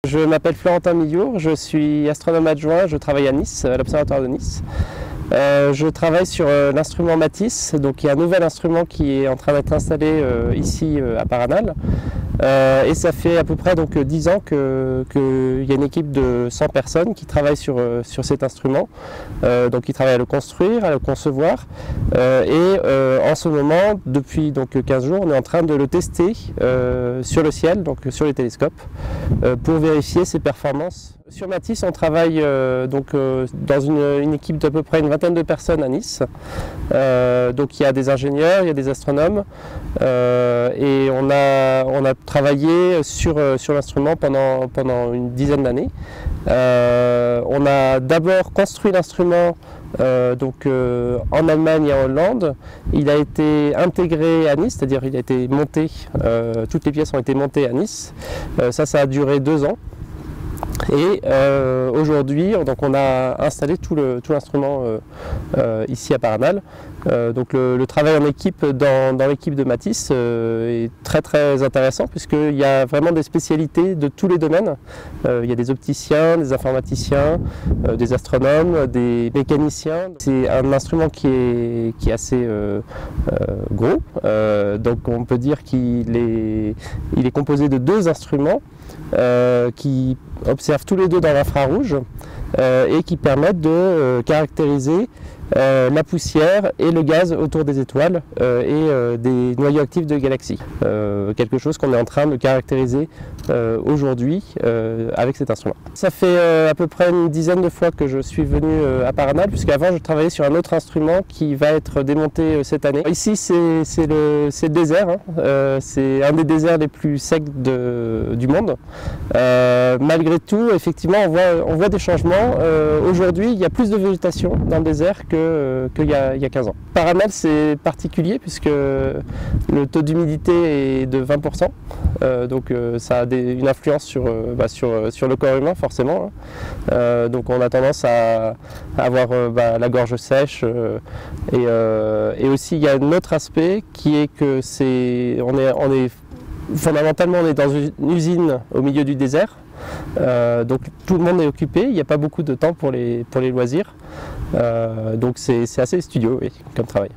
Je m'appelle Florentin Millour, je suis astronome adjoint, je travaille à Nice, à l'Observatoire de Nice. Je travaille sur l'instrument Matisse, donc il y a un nouvel instrument qui est en train d'être installé ici à Paranal. Et ça fait à peu près 10 ans qu'il y a une équipe de 100 personnes qui travaillent sur cet instrument. Donc qui travaillent à le construire, à le concevoir. En ce moment, depuis 15 jours, on est en train de le tester sur le ciel, donc sur les télescopes, pour vérifier ses performances. Sur Matisse, on travaille dans une équipe d'à peu près une vingtaine de personnes à Nice. Donc il y a des ingénieurs, il y a des astronomes et on a travaillé sur l'instrument pendant une dizaine d'années. On a d'abord construit l'instrument en Allemagne et en Hollande. Il a été intégré à Nice, c'est-à-dire il a été monté, toutes les pièces ont été montées à Nice. Ça a duré 2 ans. Et aujourd'hui, on a installé tout l'instrument ici à Paranal. Donc le travail en équipe dans l'équipe de Matisse est très intéressant puisqu'il y a vraiment des spécialités de tous les domaines. Il y a des opticiens, des informaticiens, des astronomes, des mécaniciens. C'est un instrument qui est assez gros. Donc on peut dire qu'il est composé de 2 instruments qui observent tous les 2 dans l'infrarouge et qui permettent de caractériser la poussière et le gaz autour des étoiles et des noyaux actifs de galaxies. Quelque chose qu'on est en train de caractériser aujourd'hui avec cet instrument. Ça fait à peu près une dizaine de fois que je suis venu à Paranal, puisqu'avant je travaillais sur un autre instrument qui va être démonté cette année. Ici c'est le désert, hein. C'est un des déserts les plus secs du monde. Malgré tout, effectivement, on voit des changements. Aujourd'hui, il y a plus de végétation dans le désert qu'il y a 15 ans. Paranal, c'est particulier puisque le taux d'humidité est de 20%. Donc ça a une influence sur le corps humain, forcément. Donc on a tendance à avoir la gorge sèche. Et aussi, il y a un autre aspect qui est que fondamentalement, on est dans une usine au milieu du désert. Donc tout le monde est occupé, il n'y a pas beaucoup de temps pour les loisirs. Donc c'est assez studieux, oui, comme travail.